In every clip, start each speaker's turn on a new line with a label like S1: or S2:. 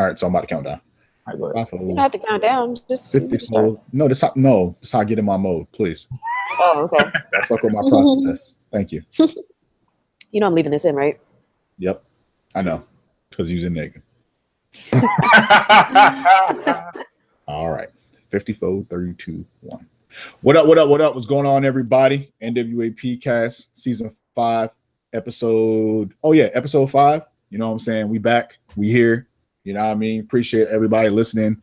S1: All right, so I'm about to count down.
S2: All right, go ahead.
S3: You don't have to count down. Just
S1: 50 fold. No, that's how I get in my mode, please.
S3: Oh, okay.
S1: Don't fuck with my process. Thank you.
S3: You know I'm leaving this in, right?
S1: Yep. I know. Because you're a nigga. All right. 50 fold, 3, 2, 1. What up? What's going on, everybody? NWAP cast season 5 episode. Oh yeah, episode 5. You know what I'm saying? We back. We here. You know what I mean? Appreciate everybody listening.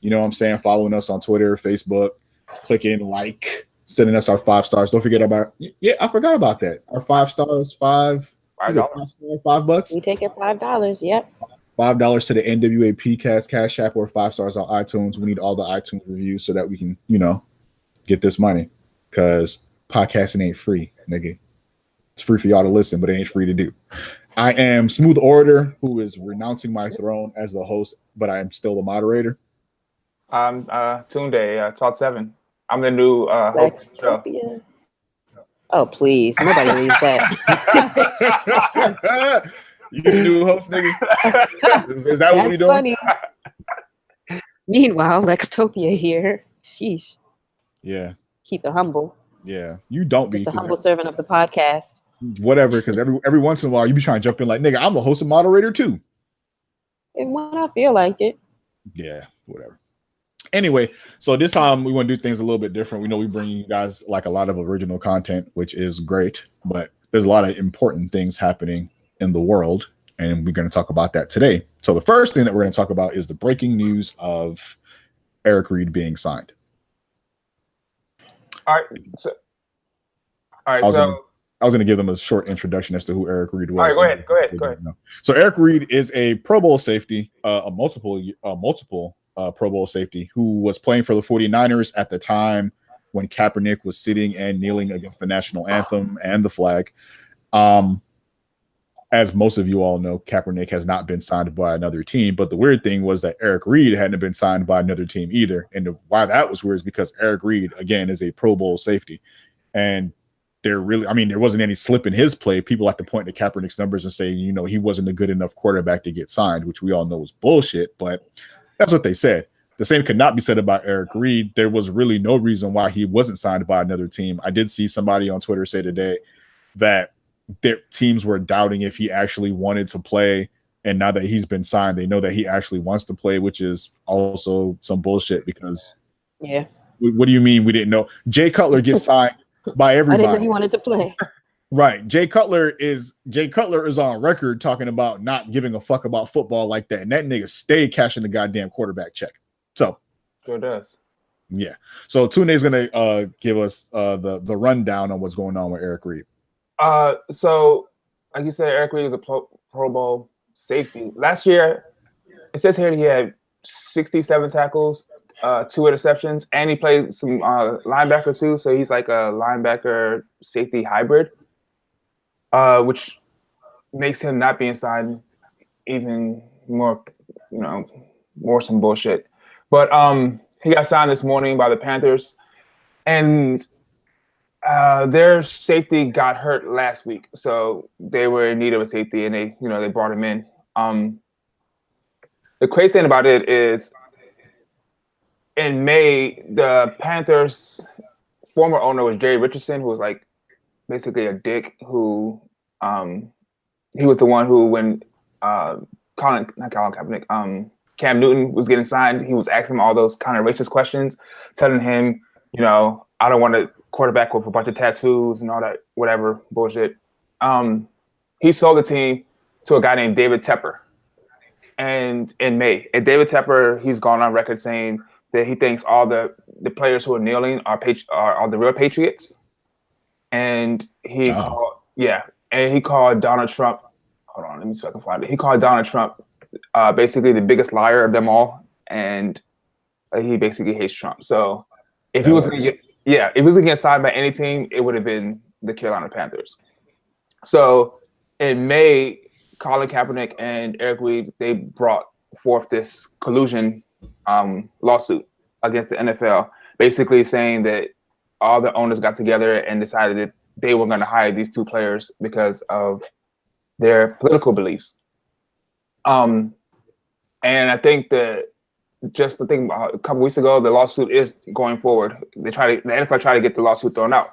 S1: You know what I'm saying? Following us on Twitter, Facebook, clicking like, sending us our 5 stars. Don't forget about I forgot about that. Our 5 stars, $5. $5?
S3: We take it $5. Yep.
S1: $5 to the NWAP cast cash app or 5 stars on iTunes. We need all the iTunes reviews so that we can, get this money. Because podcasting ain't free, nigga. It's free for y'all to listen, but it ain't free to do. I am Smooth Order, who is renouncing my throne as the host, but I am still the moderator.
S2: I'm Tunde, Talk 7. I'm the new host.
S3: Lextopia. Oh, please. Nobody reads that.
S1: You the new host, nigga? Is that what we doing?
S3: Funny. Meanwhile, Lextopia here. Sheesh.
S1: Yeah.
S3: Keep it humble.
S1: Yeah. You don't
S3: Just a humble servant of the podcast.
S1: Whatever, because every once in a while you be trying to jump in like, nigga, I'm the host and moderator too.
S3: And when I feel like it.
S1: Yeah, whatever. Anyway, so this time we want to do things a little bit different. We know we bring you guys like a lot of original content, which is great, but there's a lot of important things happening in the world, and we're going to talk about that today. So the first thing that we're going to talk about is the breaking news of Eric Reid being signed.
S2: All right.
S1: I was going to give them a short introduction as to who Eric Reid was.
S2: All right, go ahead.
S1: So Eric Reid is a Pro Bowl safety, a multiple Pro Bowl safety who was playing for the 49ers at the time when Kaepernick was sitting and kneeling against the national anthem and the flag. As most of you all know, Kaepernick has not been signed by another team. But the weird thing was that Eric Reid hadn't been signed by another team either. And why that was weird is because Eric Reid, again, is a Pro Bowl safety. And there wasn't any slip in his play. People like to point to Kaepernick's numbers and say, he wasn't a good enough quarterback to get signed, which we all know is bullshit. But that's what they said. The same could not be said about Eric Reid. There was really no reason why he wasn't signed by another team. I did see somebody on Twitter say today that their teams were doubting if he actually wanted to play. And now that he's been signed, they know that he actually wants to play, which is also some bullshit because what do you mean we didn't know? Jay Cutler gets signed by everybody.
S3: I didn't know he wanted to play.
S1: Right. Jay Cutler is on record talking about not giving a fuck about football like that. And that nigga stayed cashing the goddamn quarterback check. So
S2: sure does.
S1: Yeah. So Tunde's gonna give us the rundown on what's going on with Eric Reid.
S2: So like you said, Eric Reid is a Pro Bowl safety. Last year, it says here that he had 67 tackles, 2 interceptions, and he played some linebacker too. So he's like a linebacker safety hybrid, which makes him not being signed even more, more some bullshit. But he got signed this morning by the Panthers, and their safety got hurt last week, so they were in need of a safety, and they brought him in. The crazy thing about it is, in May, the Panthers' former owner was Jerry Richardson, who was like basically a dick. Who he was the one who, when Cam Newton was getting signed, he was asking him all those kind of racist questions, telling him, I don't want a quarterback with a bunch of tattoos and all that whatever bullshit. He sold the team to a guy named David Tepper. And in May, and David Tepper, he's gone on record saying that he thinks all the players who are kneeling are the real patriots. And he called Donald Trump. Hold on, let me see if I can find it. He called Donald Trump basically the biggest liar of them all, and he basically hates Trump. So if he was going to get signed by any team, it would have been the Carolina Panthers. So in May, Colin Kaepernick and Eric Reid, they brought forth this collusion lawsuit against the NFL, basically saying that all the owners got together and decided that they were going to hire these 2 players because of their political beliefs. And I think that just the thing a couple weeks ago, the lawsuit is going forward. The NFL tried to get the lawsuit thrown out.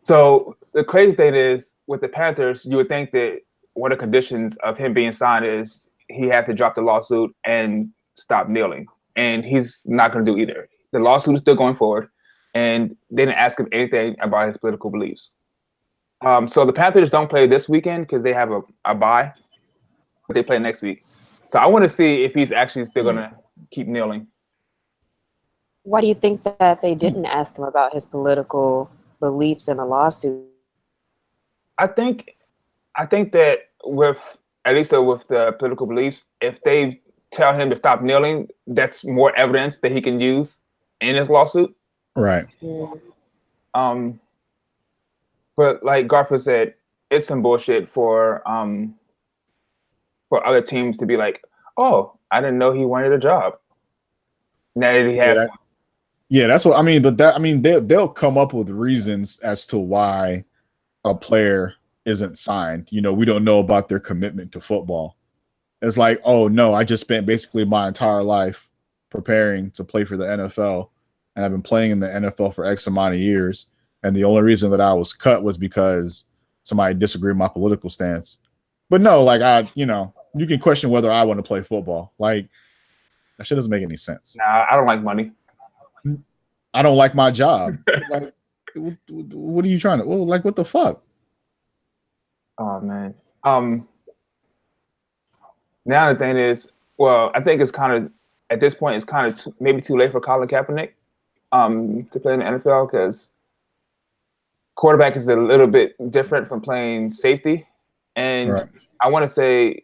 S2: So the crazy thing is with the Panthers, you would think that one of the conditions of him being signed is he had to drop the lawsuit and stop kneeling. And he's not going to do either. The lawsuit is still going forward, and they didn't ask him anything about his political beliefs. So the Panthers don't play this weekend because they have a bye, but they play next week. So I want to see if he's actually still going to keep kneeling.
S3: Why do you think that they didn't ask him about his political beliefs in a lawsuit?
S2: I think that with at least with the political beliefs, if they tell him to stop kneeling, that's more evidence that he can use in his lawsuit.
S1: Right.
S2: But like Garfield said, it's some bullshit for other teams to be like, oh, I didn't know he wanted a job. Now that he has one.
S1: Yeah, that's what I mean. But they'll come up with reasons as to why a player isn't signed. You know, we don't know about their commitment to football. It's like, oh no, I just spent basically my entire life preparing to play for the NFL, and I've been playing in the NFL for X amount of years, and the only reason that I was cut was because somebody disagreed with my political stance. But no, like you can question whether I want to play football. Like that shit doesn't make any sense.
S2: Nah, I don't like money.
S1: I don't like my job. Like, what are you trying to? Well, like, what the fuck?
S2: Oh man. Now the thing is, well, I think it's kind of at this point it's kind of maybe too late for Colin Kaepernick to play in the NFL because quarterback is a little bit different from playing safety, and right. I want to say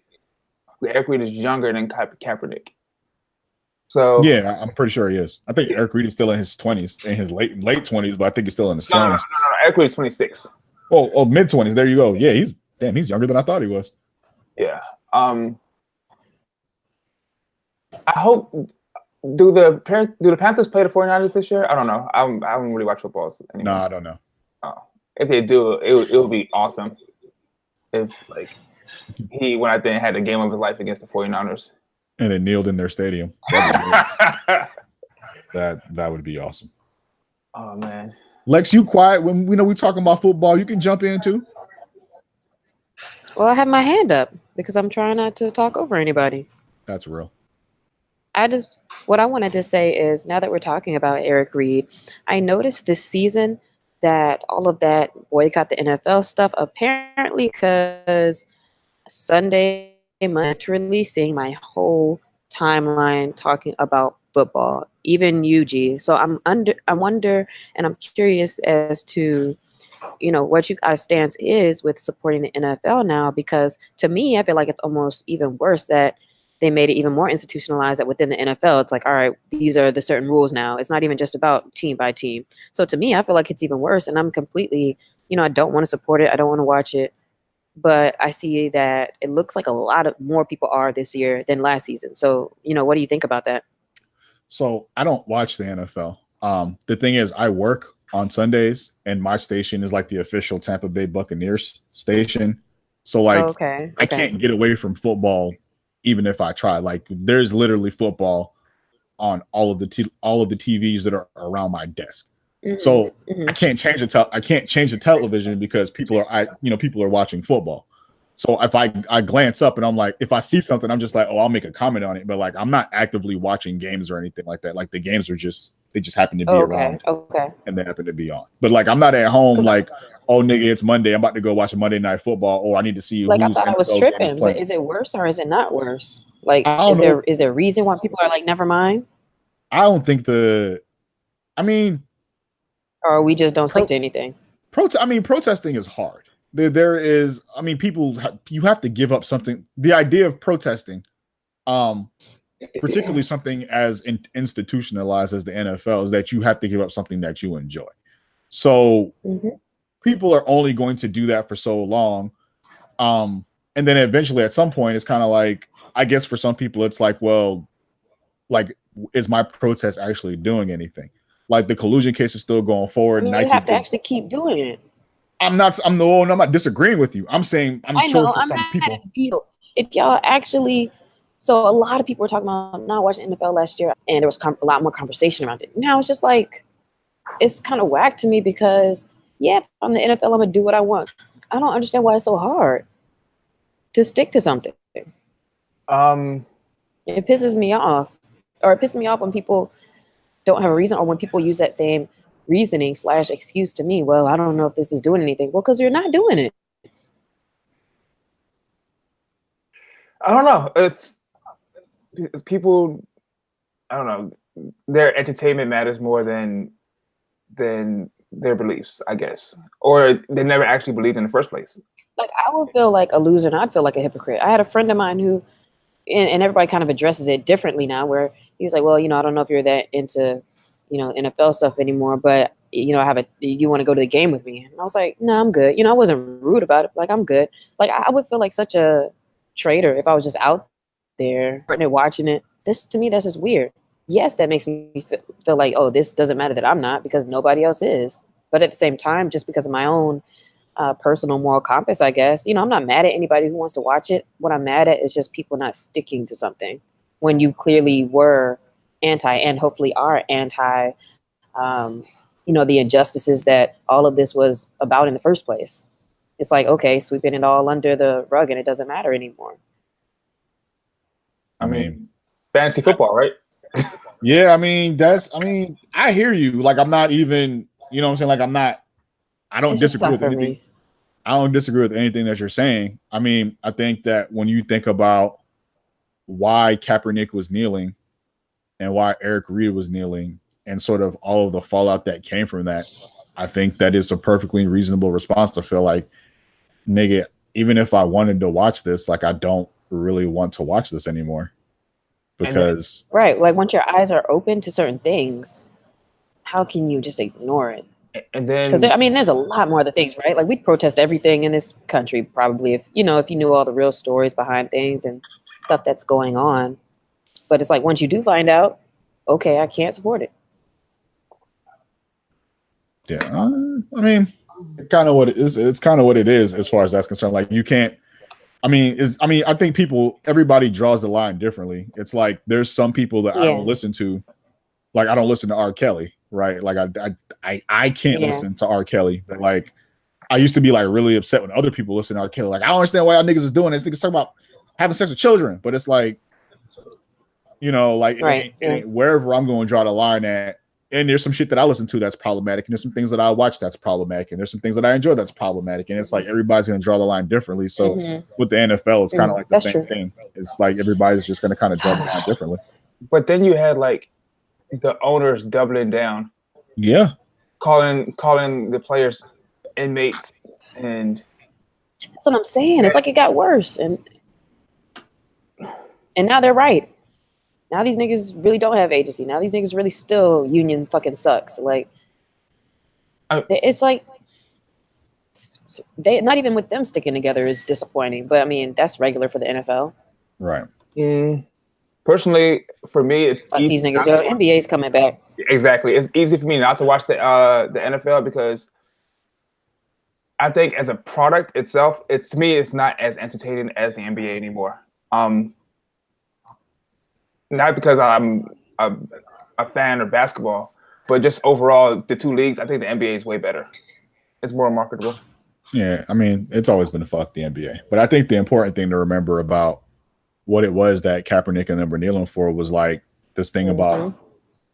S2: Eric Reid is younger than Kaepernick. So
S1: yeah, I'm pretty sure he is. I think Eric Reid is still in his 20s, in his late 20s, but I think he's still in his 20s.
S2: No, Eric Reid is 26.
S1: Oh, mid 20s. There you go. Yeah, he's younger than I thought he was.
S2: Yeah. I hope do the Panthers play the 49ers this year? I don't know. I don't really watch football anymore.
S1: No, I don't know.
S2: If they do, it would be awesome. If like he went out there and had the game of his life against the 49ers.
S1: And they kneeled in their stadium. That would be awesome.
S2: Oh man.
S1: Lex, you quiet when we talking about football. You can jump in too.
S3: Well, I have my hand up because I'm trying not to talk over anybody.
S1: That's real.
S3: What I wanted to say is now that we're talking about Eric Reid, I noticed this season that all of that boycott the NFL stuff, apparently because Sunday much releasing my whole timeline talking about football, even UG. So I wonder, and I'm curious as to, what you guys' stance is with supporting the NFL now, because to me, I feel like it's almost even worse that they made it even more institutionalized that within the NFL, it's like, all right, these are the certain rules now. It's not even just about team by team. So to me, I feel like it's even worse. And I'm completely, I don't want to support it. I don't want to watch it. But I see that it looks like a lot of more people are this year than last season. So, what do you think about that?
S1: So I don't watch the NFL. The thing is, I work on Sundays, and my station is like the official Tampa Bay Buccaneers station. So like,
S3: okay.
S1: I can't get away from football, even if I try. Like, there's literally football on all of the TVs that are around my desk. Mm-hmm. So I can't change the television because people are watching football. So if I glance up and I'm like, if I see something, I'm just like, oh, I'll make a comment on it. But like, I'm not actively watching games or anything like that. Like the games are just happen to be around.
S3: Okay.
S1: And they happen to be on. But like, I'm not at home like, oh nigga, it's Monday. I'm about to go watch a Monday Night Football, or I need to see
S3: like who's I thought I was tripping, but is it worse or is it not worse? Like, is there a reason why people are like, never mind?
S1: I don't think
S3: or we just don't stick to anything.
S1: Protesting is hard. There is, people, you have to give up something. The idea of protesting, particularly something as institutionalized as the NFL, is that you have to give up something that you enjoy. So people are only going to do that for so long. And then eventually at some point, it's kind of like, I guess for some people, it's like, well, like, is my protest actually doing anything? Like the collusion case is still going forward.
S3: You have to actually keep doing it.
S1: I'm not disagreeing with you. I'm saying, I'm sure for some people.
S3: If y'all actually So a lot of people were talking about not watching NFL last year, and there was a lot more conversation around it. Now it's just like, it's kind of whack to me because, yeah, if I'm the NFL, I'm going to do what I want. I don't understand why it's so hard to stick to something. It pisses me off. Or it pisses me off when people don't have a reason, or when people use that same reasoning / excuse to me. Well, I don't know if this is doing anything. Well, because you're not doing it.
S2: I don't know. It's people. I don't know. Their entertainment matters more than their beliefs, I guess, or they never actually believed in the first place.
S3: Like, I would feel like a loser, and I'd feel like a hypocrite. I had a friend of mine who, and everybody kind of addresses it differently now, where he was like, well, I don't know if you're that into, NFL stuff anymore, but, you want to go to the game with me? And I was like, no, I'm good. I wasn't rude about it. Like, I'm good. Like, I would feel like such a traitor if I was just out there watching it. To me, that's just weird. Yes, that makes me feel like, oh, this doesn't matter that I'm not, because nobody else is. But at the same time, just because of my own personal moral compass, I guess, I'm not mad at anybody who wants to watch it. What I'm mad at is just people not sticking to something when you clearly were anti, and hopefully are anti, the injustices that all of this was about in the first place. It's like, okay, sweeping it all under the rug and it doesn't matter anymore.
S1: I mean,
S2: fantasy football, right?
S1: Yeah, I hear you. Like, I'm not even, what I'm saying? Like, I don't disagree with anything. I don't disagree with anything that you're saying. I mean, I think that when you think about why Kaepernick was kneeling and why Eric Reid was kneeling and sort of all of the fallout that came from that, I think that is a perfectly reasonable response to feel like, nigga, even if I wanted to watch this, like, I don't really want to watch this anymore. Because
S3: right, like, once your eyes are open to certain things, how can you just ignore it?
S2: And then,
S3: because there's a lot more other things, right? Like, we'd protest everything in this country probably if you knew all the real stories behind things and stuff that's going on. But it's like, once you do find out, okay, I can't support it.
S1: Yeah, kind of what it is. It's kind of what it is as far as that's concerned. Like, you can't. I think everybody draws the line differently. It's like, there's some people that I don't listen to. Like, I don't listen to R. Kelly, right? Like, I can't listen to R. Kelly. But, like, I used to be, like, really upset when other people listen to R. Kelly. Like, I don't understand why y'all niggas is doing this. Niggas talking about having sex with children. But it's like, wherever I'm going to draw the line at. And there's some shit that I listen to that's problematic. And there's some things that I watch that's problematic. And there's some things that I enjoy that's problematic. And it's like, everybody's going to draw the line differently. So with the NFL, it's kind of like the same thing. It's like, everybody's just going to kind of draw the line differently.
S2: But then you had, like, the owners doubling down.
S1: Yeah.
S2: Calling the players inmates. And
S3: that's what I'm saying. It's like, it got worse. And now they're right. Now these niggas really don't have agency. Now these niggas really still union fucking sucks. Like, it's like, they not even with them sticking together is disappointing. But that's regular for the NFL.
S1: Right.
S2: Personally, for me, it's
S3: easy. These niggas, NBA's coming back.
S2: Exactly. It's easy for me not to watch the NFL because I think as a product itself, to me, it's not as entertaining as the NBA anymore. Not because I'm a fan of basketball, but just overall, the two leagues, I think the NBA is way better. It's more marketable.
S1: Yeah, it's always been fuck the NBA. But I think the important thing to remember about what it was that Kaepernick and them were kneeling for was, like, this thing about,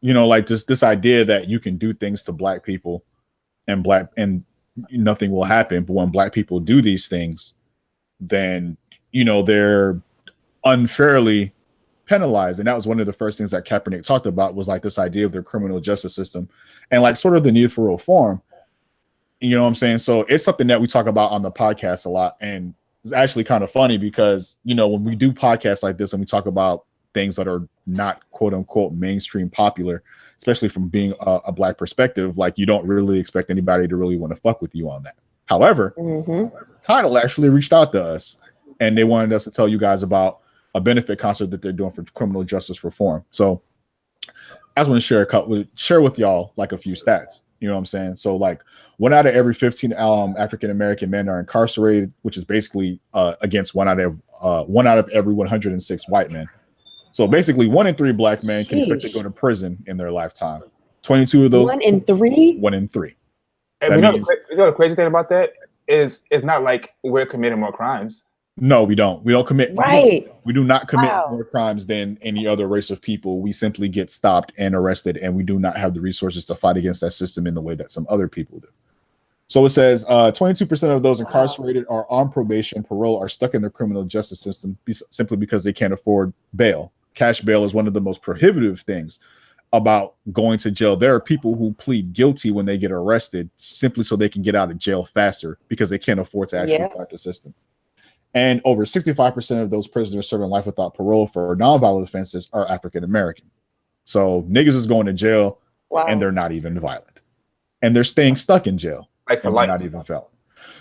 S1: like this idea that you can do things to black people and nothing will happen. But when black people do these things, then, they're unfairly penalized. And that was one of the first things that Kaepernick talked about, was like this idea of their criminal justice system and, like, sort of the need for reform. You know what I'm saying? So it's something that we talk about on the podcast a lot. And it's actually kind of funny because, when we do podcasts like this and we talk about things that are not quote unquote mainstream popular, especially from being a black perspective, like, you don't really expect anybody to really want to fuck with you on that. However, Tidal actually reached out to us and they wanted us to tell you guys about a benefit concert that they're doing for criminal justice reform. So I just want to share with y'all, like, a few stats. You know what I'm saying? So, like, 1 out of every 15 African-American men are incarcerated, which is basically against one out of every 106 white men. So basically, 1 in 3 black men can expect to go to prison in their lifetime. 22 of those.
S3: 1 in 3.
S1: 1 in 3.
S2: And you know the crazy thing about that is it's not like we're committing more crimes.
S1: No, we don't. We don't commit.
S3: Right.
S1: We do not commit more crimes than any other race of people. We simply get stopped and arrested, and we do not have the resources to fight against that system in the way that some other people do. So it says 22% of those incarcerated are on probation, parole, are stuck in the criminal justice system simply because they can't afford bail. Cash bail is one of the most prohibitive things about going to jail. There are people who plead guilty when they get arrested simply so they can get out of jail faster because they can't afford to actually fight the system. And over 65% of those prisoners serving life without parole for nonviolent offenses are African American. So niggas is going to jail and they're not even violent. And they're staying stuck in jail and they're not even felon.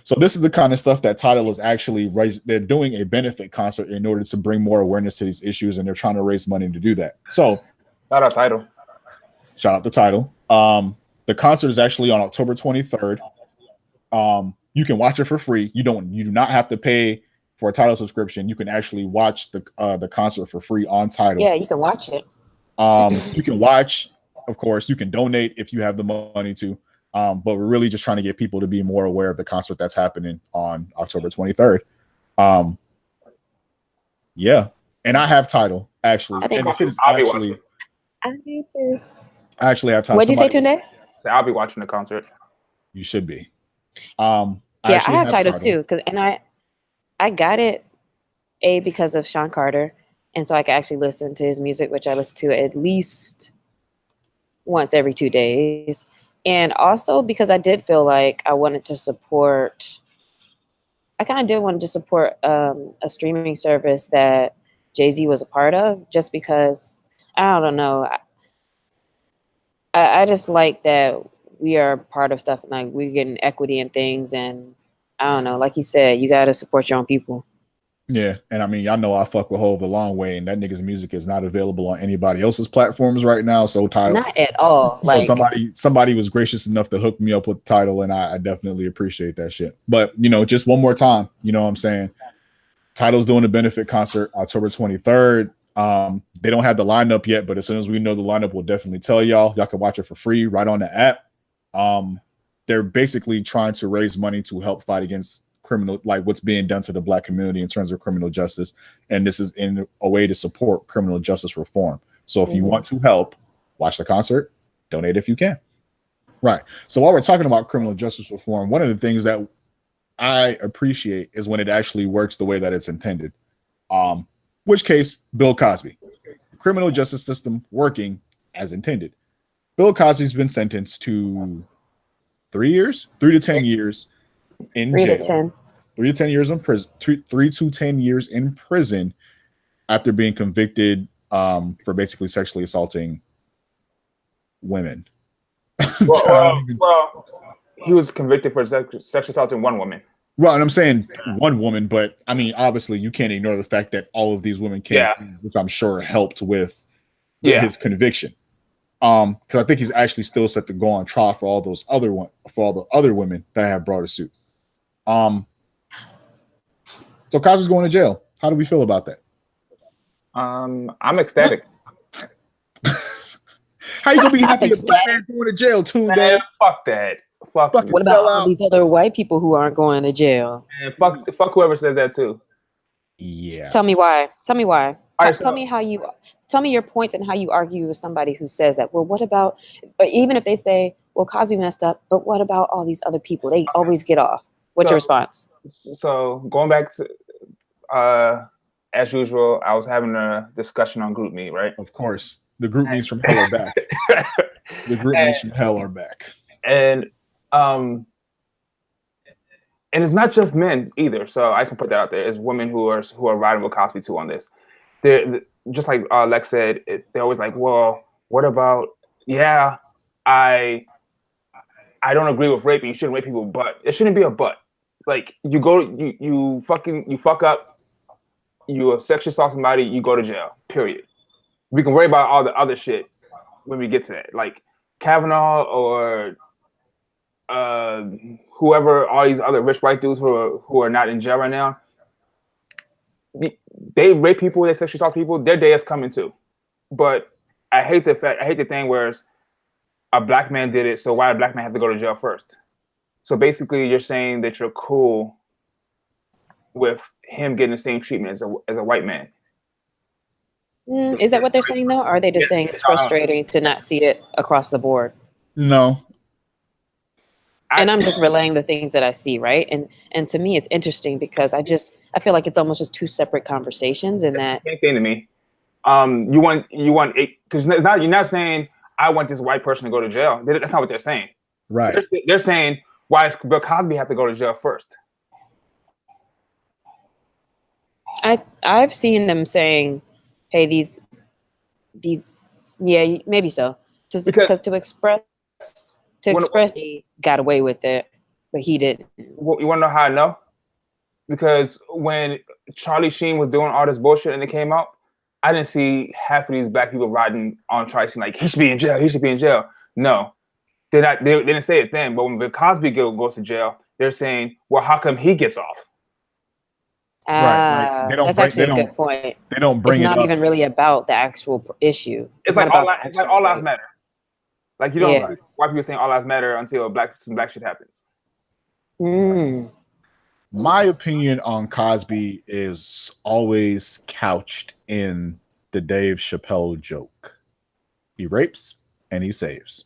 S1: So this is the kind of stuff that Tidal is actually raising. They're doing a benefit concert in order to bring more awareness to these issues, and they're trying to raise money to do that. So
S2: shout out Tidal.
S1: Shout out to Tidal. The concert is actually on October 23rd. You can watch it for free. You do not have to pay for a Tidal subscription. You can actually watch the concert for free on Tidal.
S3: Yeah, you can watch it.
S1: You can watch, of course. You can donate if you have the money to. But we're really just trying to get people to be more aware of the concert that's happening on October 23rd. Yeah, and I have Tidal actually. And the shit is actually.
S3: I need to.
S1: I actually have Tidal.
S3: What'd you say today?
S2: So I'll be watching the concert.
S1: You should be.
S3: I have Tidal too, I got it because of Sean Carter, and so I can actually listen to his music, which I listen to at least once every 2 days, and also because I did feel like I wanted to support. I kind of did want to support a streaming service that Jay-Z was a part of, just because I don't know. I just like that we are part of stuff, like we're getting equity and things, and I don't know, like you said, you got to support your own people.
S1: Yeah, and I mean, y'all know I fuck with Hov a long way, and that nigga's music is not available on anybody else's platforms right now. So Tidal,
S3: not at all.
S1: So like, somebody was gracious enough to hook me up with Tidal, and I definitely appreciate that shit. But just one more time, you know what I'm saying? Tidal's doing a benefit concert October 23rd. They don't have the lineup yet, but as soon as we know the lineup, we'll definitely tell y'all. Y'all can watch it for free right on the app. They're basically trying to raise money to help fight against criminal, like what's being done to the black community in terms of criminal justice, and this is in a way to support criminal justice reform. So if you want to help, watch the concert, donate if you can. Right. So while we're talking about criminal justice reform, one of the things that I appreciate is when it actually works the way that it's intended. Which case, Bill Cosby, criminal justice system working as intended. Bill Cosby's been sentenced to 3 to 10 years in jail. 3 to 10 years in prison. 3 to 10 years in prison after being convicted for basically sexually assaulting women.
S2: Well, he was convicted for sexually assaulting one woman.
S1: Right, and I'm saying one woman, but I mean, obviously, you can't ignore the fact that all of these women came, which I'm sure helped with his conviction. Because I think he's actually still set to go on trial for all the other women that have brought a suit. So Cosby's going to jail. How do we feel about that?
S2: I'm ecstatic.
S1: How you gonna be happy about black man going to jail too?
S2: Man, fuck that. Fuck.
S3: What about all these other white people who aren't going to jail?
S2: And fuck whoever says that too.
S1: Yeah.
S3: Tell me why. Tell me why.
S2: Right,
S3: tell me your points and how you argue with somebody who says that. Well, what about? But even if they say, "Well, Cosby messed up," but what about all these other people? They always get off. What's your response? So
S2: going back to, as usual, I was having a discussion on GroupMe, right?
S1: Of course, the GroupMe's from hell are back. The GroupMe's from hell are back.
S2: And it's not just men either. So I just want to put that out there. It's women who are riding with Cosby too on this. They're just like Lex said. They're always like, "Well, what about? Yeah, I don't agree with raping. You shouldn't rape people, but it shouldn't be a but. Like you fuck up. You sexually assault somebody. You go to jail. Period. We can worry about all the other shit when we get to that. Like Kavanaugh or whoever, all these other rich white dudes who are not in jail right now. they rape people, they sexually assault people. Their day is coming too. But I hate the thing where a black man did it, so why a black man have to go to jail first? So basically, you're saying that you're cool with him getting the same treatment as a white man.
S3: Is that what they're saying though? Or are they just saying it's frustrating to not see it across the board?
S1: No.
S3: And I'm just relaying the things that I see, right? And to me, it's interesting because I feel like it's almost just two separate conversations. In that
S2: same thing to me. You want because now you're not saying I want this white person to go to jail. That's not what they're saying.
S1: Right.
S2: They're saying why does Bill Cosby have to go to jail first?
S3: I've seen them saying, "Hey, these, yeah, maybe so." Just because to express, he got away with it, but he didn't.
S2: You want to know how I know? Because when Charlie Sheen was doing all this bullshit and it came out, I didn't see half of these black people riding on Charlie Sheen like he should be in jail. He should be in jail. No, they didn't say it then. But when Bill Cosby goes to jail, they're saying, "Well, how come he gets off?"
S1: Right. Like
S3: that's actually a good point.
S1: They don't bring it up.
S3: It's not even really about the actual issue.
S2: It's like all lives matter. Like you don't see white people saying all lives matter until some black shit happens.
S1: My opinion on Cosby is always couched in the Dave Chappelle joke. He rapes and he saves.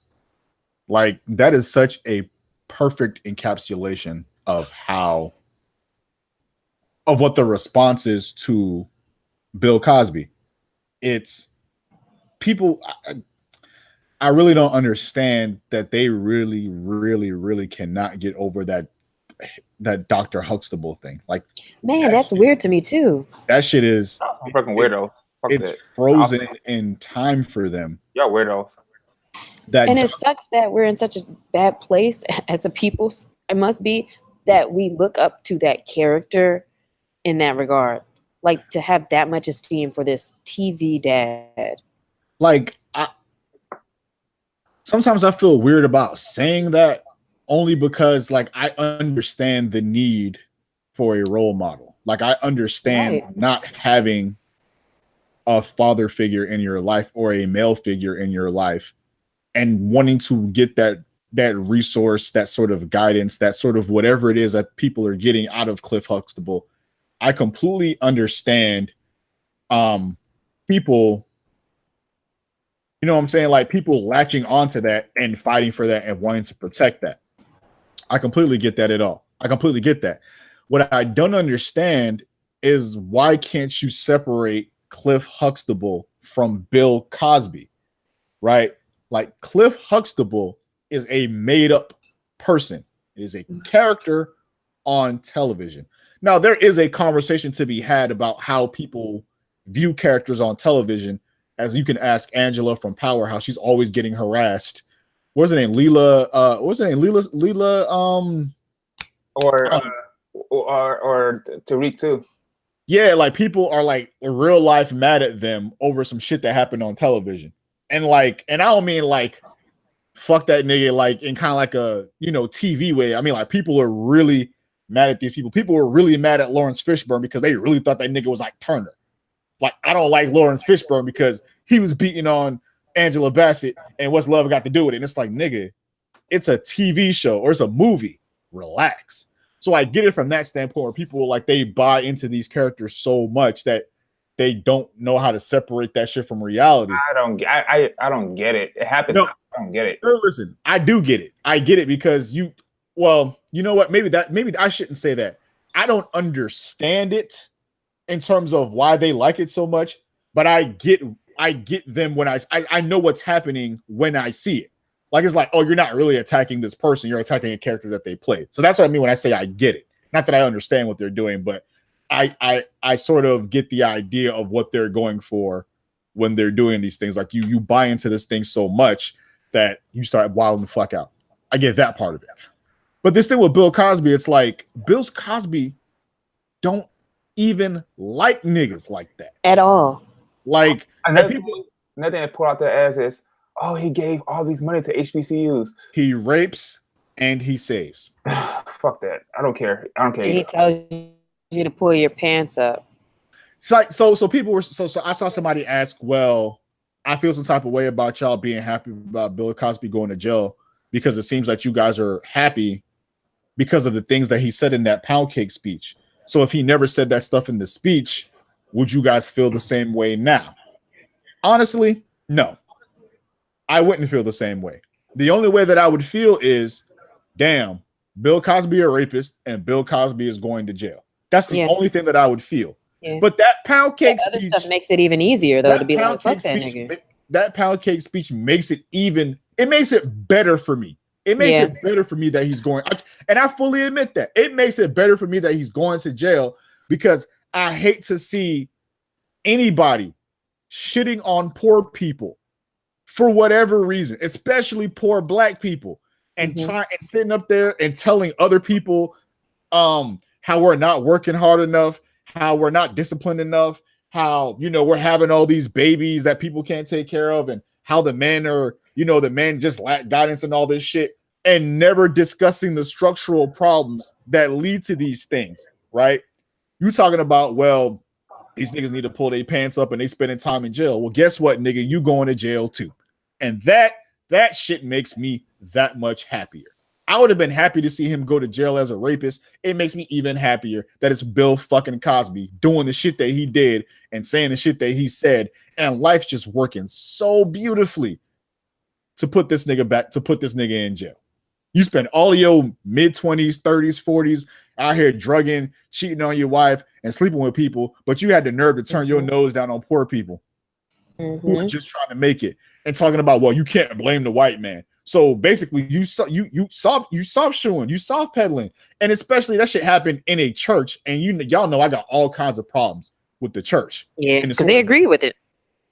S1: Like that is such a perfect encapsulation of what the response is to Bill Cosby. It's people. I really don't understand that they really, really, really cannot get over that Dr. Huxtable thing. Like,
S3: man, that's weird to me too.
S1: That shit is
S2: fucking weirdos.
S1: It's frozen in time for them.
S2: Yeah, weirdos.
S3: And it sucks that we're in such a bad place as a people. It must be that we look up to that character in that regard, like to have that much esteem for this TV dad.
S1: Like, sometimes I feel weird about saying that only because, like, I understand the need for a role model. Like, I understand not having a father figure in your life or a male figure in your life and wanting to get that resource, that sort of guidance, that sort of whatever it is that people are getting out of Cliff Huxtable. I completely understand people, you know what I'm saying? Like people latching onto that and fighting for that and wanting to protect that. I completely get that at all. I completely get that. What I don't understand is why can't you separate Cliff Huxtable from Bill Cosby, right? Like Cliff Huxtable is a made up person. It is a character on television. Now, there is a conversation to be had about how people view characters on television, as you can ask Angela from Powerhouse. She's always getting harassed. What's her name? Leela. What's her name? Leela.
S2: Or Tariq too.
S1: Yeah, like people are like in real life mad at them over some shit that happened on television. And I don't mean like fuck that nigga, like in kind of like a, you know, TV way. I mean, like people are really mad at these people. People were really mad at Lawrence Fishburne because they really thought that nigga was like Turner. Like, I don't like Lawrence Fishburne because he was beating on Angela Bassett and what's love got to do with it? And it's like, nigga, it's a TV show or it's a movie. Relax. So I get it from that standpoint where people like they buy into these characters so much that they don't know how to separate that shit from reality.
S2: I don't get it. It happens. No, I don't get it.
S1: No, listen, I do get it. I get it because you know what? Maybe I shouldn't say that. I don't understand it in terms of why they like it so much, but I get them when I know what's happening when I see it. Like, it's like, oh, you're not really attacking this person. You're attacking a character that they played. So that's what I mean when I say I get it. Not that I understand what they're doing, but I sort of get the idea of what they're going for when they're doing these things. Like you buy into this thing so much that you start wilding the fuck out. I get that part of it. But this thing with Bill Cosby, it's like Bill Cosby don't even like niggas like that
S3: at all.
S2: Like another thing they pull out their ass is, oh, he gave all these money to HBCUs.
S1: He rapes and he saves.
S2: Fuck that. I don't care.
S3: He tells you to pull your pants up.
S1: So people were so I saw somebody ask, well, I feel some type of way about y'all being happy about Bill Cosby going to jail because it seems like you guys are happy because of the things that he said in that pound cake speech. So if he never said that stuff in the speech, would you guys feel the same way now? Honestly, no. I wouldn't feel the same way. The only way that I would feel is, damn, Bill Cosby a rapist and Bill Cosby is going to jail. That's the only thing that I would feel. Yeah. But that pound cake speech
S3: stuff makes it even easier though to be like, fuck that nigga.
S1: That pound cake speech makes it better for me. It makes it better for me that he's going, and I fully admit that. It makes it better for me that he's going to jail because I hate to see anybody shitting on poor people for whatever reason, especially poor black people, and sitting up there and telling other people how we're not working hard enough, how we're not disciplined enough, how, we're having all these babies that people can't take care of, and how the men are, the men just lack guidance and all this shit, and never discussing the structural problems that lead to these things, right? You talking about, well, these niggas need to pull their pants up and they spending time in jail. Well, guess what, nigga? You going to jail too. And that shit makes me that much happier. I would have been happy to see him go to jail as a rapist. It makes me even happier that it's Bill fucking Cosby doing the shit that he did and saying the shit that he said, and life's just working so beautifully to put this nigga in jail. You spend all your mid-20s, 30s, 40s out here drugging, cheating on your wife, and sleeping with people, but you had the nerve to turn your nose down on poor people who are just trying to make it, and talking about, well, you can't blame the white man. So basically, you soft shoeing, you soft pedaling, and especially that shit happened in a church. And y'all know I got all kinds of problems with the church.
S3: Yeah, because they agree with it,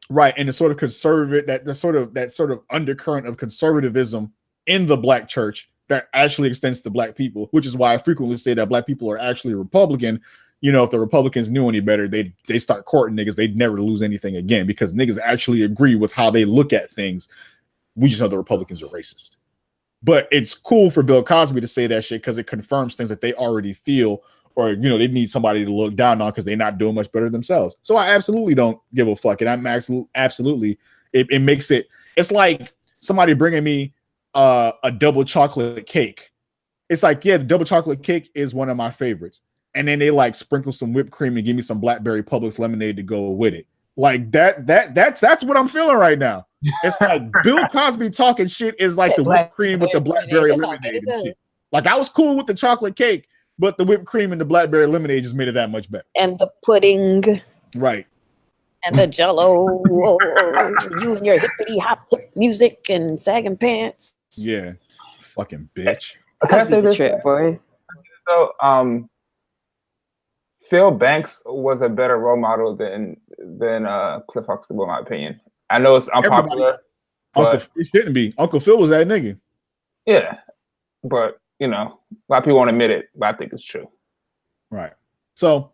S1: right? And the sort of conservative, that sort of undercurrent of conservatism in the black church that actually extends to black people, which is why I frequently say that black people are actually Republican. If the Republicans knew any better, they start courting niggas, they'd never lose anything again, because niggas actually agree with how they look at things. We just know the Republicans are racist. But it's cool for Bill Cosby to say that shit because it confirms things that they already feel, or they need somebody to look down on because they're not doing much better themselves. So I absolutely don't give a fuck. And I'm absolutely it makes it's like somebody bringing me a double chocolate cake. It's like, yeah, the double chocolate cake is one of my favorites. And then they like sprinkle some whipped cream and give me some blackberry Publix lemonade to go with it. Like that's what I'm feeling right now. It's like Bill Cosby talking shit is like the whipped cream with the blackberry lemonade and shit. Like, I was cool with the chocolate cake, but the whipped cream and the blackberry lemonade just made it that much better.
S3: And the pudding.
S1: Right.
S3: And the jello. You and your hippity hop hip music and sagging pants.
S1: Yeah. Fucking bitch.
S2: Can I say this?
S3: Trip, boy.
S2: So, Phil Banks was a better role model than Cliff Huxtable, in my opinion. I know it's unpopular.
S1: It shouldn't be. Uncle Phil was that nigga.
S2: Yeah, but a lot of people won't admit it, but I think it's true.
S1: Right. So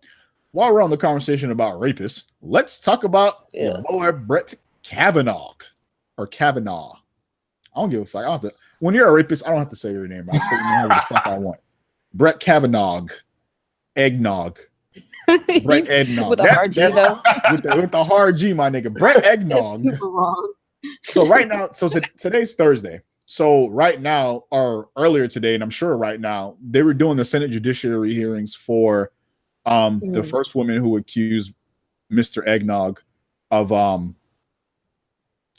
S1: while we're on the conversation about rapists, let's talk about your boy Brett Kavanaugh or Kavanaugh. I don't give a fuck. When you're a rapist, I don't have to say your name. I'll say whatever the fuck I want. Brett Kavanaugh, eggnog. Brett Eggnog.
S3: With a hard G, though.
S1: with the hard G, my nigga. Brett Eggnog.
S3: Super wrong.
S1: So right now, today's Thursday. So right now, or earlier today, and I'm sure right now, they were doing the Senate judiciary hearings for the first woman who accused Mr. Eggnog of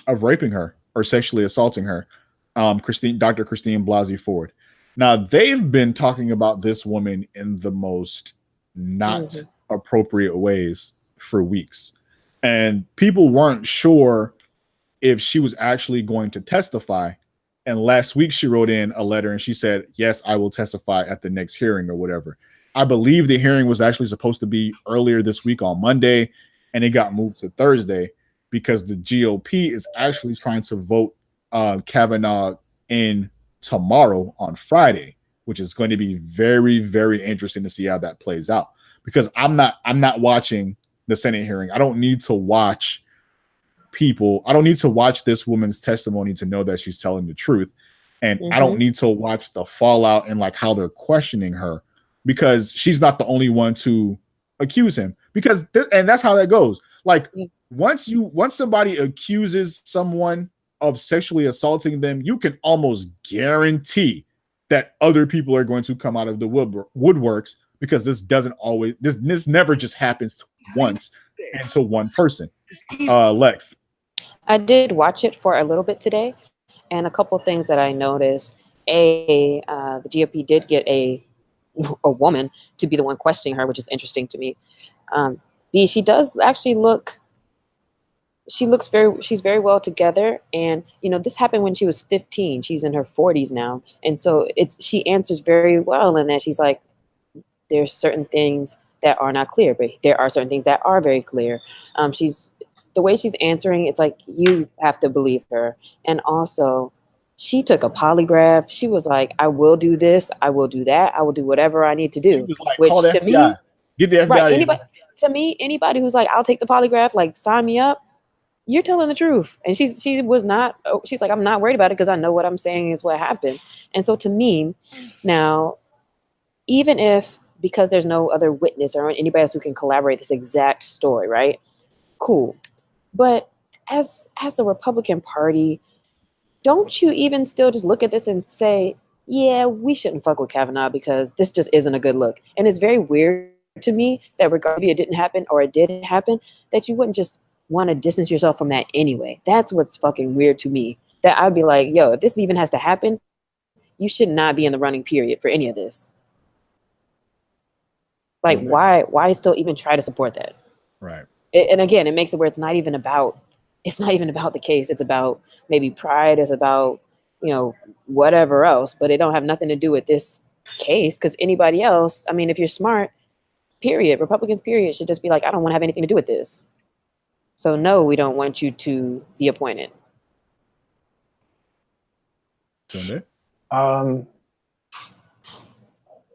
S1: raping her or sexually assaulting her, Dr. Christine Blasey Ford. Now, they've been talking about this woman in the most not appropriate ways for weeks, and people weren't sure if she was actually going to testify. And last week she wrote in a letter and she said, yes, I will testify at the next hearing or whatever. I believe the hearing was actually supposed to be earlier this week on Monday, and it got moved to Thursday because the GOP is actually trying to vote Kavanaugh in tomorrow on Friday, which is going to be very, very interesting to see how that plays out. Because I'm not watching the Senate hearing. I don't need to watch this woman's testimony to know that she's telling the truth. And I don't need to watch the fallout and like how they're questioning her, because she's not the only one to accuse him. because and that's how that goes. Like once somebody accuses someone of sexually assaulting them, you can almost guarantee that other people are going to come out of the woodworks, because this never just happens once and to one person. Lex.
S3: I did watch it for a little bit today, and a couple things that I noticed. The GOP did get a woman to be the one questioning her, which is interesting to me. B, she does actually she's very well together, and this happened when she was 15. She's in her 40s now, and so she answers very well in that she's like, there's certain things that are not clear, but there are certain things that are very clear. The way she's answering, it's like you have to believe her. And also, she took a polygraph. She was like, I will do this, I will do that, I will do whatever I need to do.
S1: She was like,
S3: which
S1: call the
S3: to
S1: FBI.
S3: me,
S1: Get the FBI.
S3: Right, anybody who's like, I'll take the polygraph, like sign me up, you're telling the truth. And she's like, I'm not worried about it because I know what I'm saying is what happened. And so to me, now, even if, because there's no other witness or anybody else who can collaborate this exact story, right? Cool. But as a Republican Party, don't you even still just look at this and say, yeah, we shouldn't fuck with Kavanaugh because this just isn't a good look. And it's very weird to me that regardless if it didn't happen or it did happen, that you wouldn't just want to distance yourself from that anyway. That's what's fucking weird to me. That I'd be like, yo, if this even has to happen, you should not be in the running period for any of this. Like, why still even try to support that?
S1: Right.
S3: And again, it makes it where it's not even about the case. It's about maybe pride. It's about, whatever else, but it don't have nothing to do with this case. Because anybody else, I mean, if you're smart, period, Republicans, period, should just be like, I don't want to have anything to do with this. So no, we don't want you to be appointed.
S1: Sunday?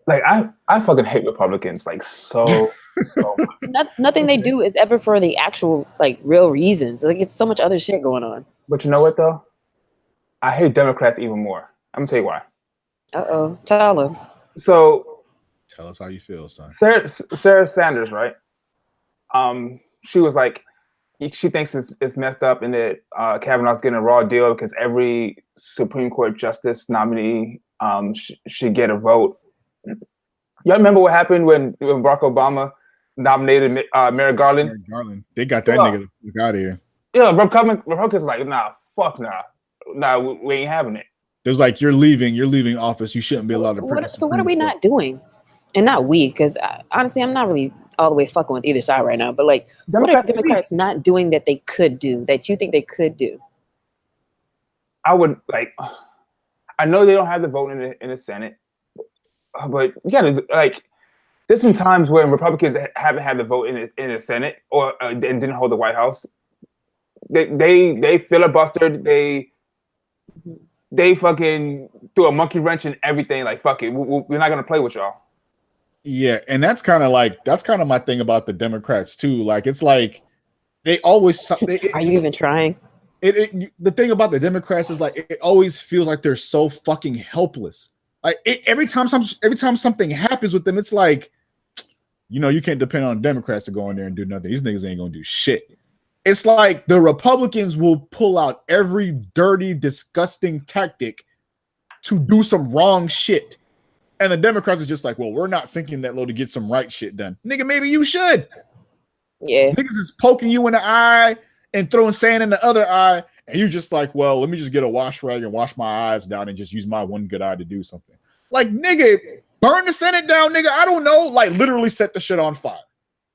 S2: Like I fucking hate Republicans like so much.
S3: Nothing they do is ever for the actual like real reasons. Like it's so much other shit going on.
S2: But you know what though? I hate Democrats even more. I'm gonna tell you why.
S3: Uh-oh. Tell them.
S2: So
S1: tell us how you feel, son.
S2: Sarah Sanders, right? She was like, she thinks it's messed up and that Kavanaugh's getting a raw deal because every Supreme Court justice nominee should get a vote. Y'all remember what happened when Barack Obama nominated Merrick Garland?
S1: Merrick Garland. They got that nigga the fuck out of here.
S2: Yeah, Republicans like, nah, fuck nah. Nah, we ain't having it.
S1: It was like, you're leaving office. You shouldn't be allowed to.
S3: So what are we not doing? And not we, because honestly, I'm not really all the way fucking with either side right now. But like, what are Democrats not doing that they could do, that you think they could do?
S2: I would like, I know they don't have the vote in the Senate, but you gotta like, there's been times when Republicans haven't had the vote in the Senate or and didn't hold the White House. They filibustered. They fucking threw a monkey wrench in everything. Like, fuck it, we're not gonna play with y'all.
S1: Yeah, and that's kind of my thing about the Democrats too. Like, it's like they always.
S3: Are you even trying?
S1: The thing about the Democrats is like it always feels like they're so fucking helpless. Like every time something happens with them, it's like, you can't depend on Democrats to go in there and do nothing. These niggas ain't gonna do shit. It's like the Republicans will pull out every dirty, disgusting tactic to do some wrong shit. And the Democrats are just like, well, we're not sinking that low to get some right shit done. Nigga, maybe you should.
S3: Yeah.
S1: Niggas is poking you in the eye and throwing sand in the other eye. And you just like, well, let me just get a wash rag and wash my eyes down and just use my one good eye to do something. Like, nigga, burn the Senate down, nigga. I don't know. Like, literally set the shit on fire.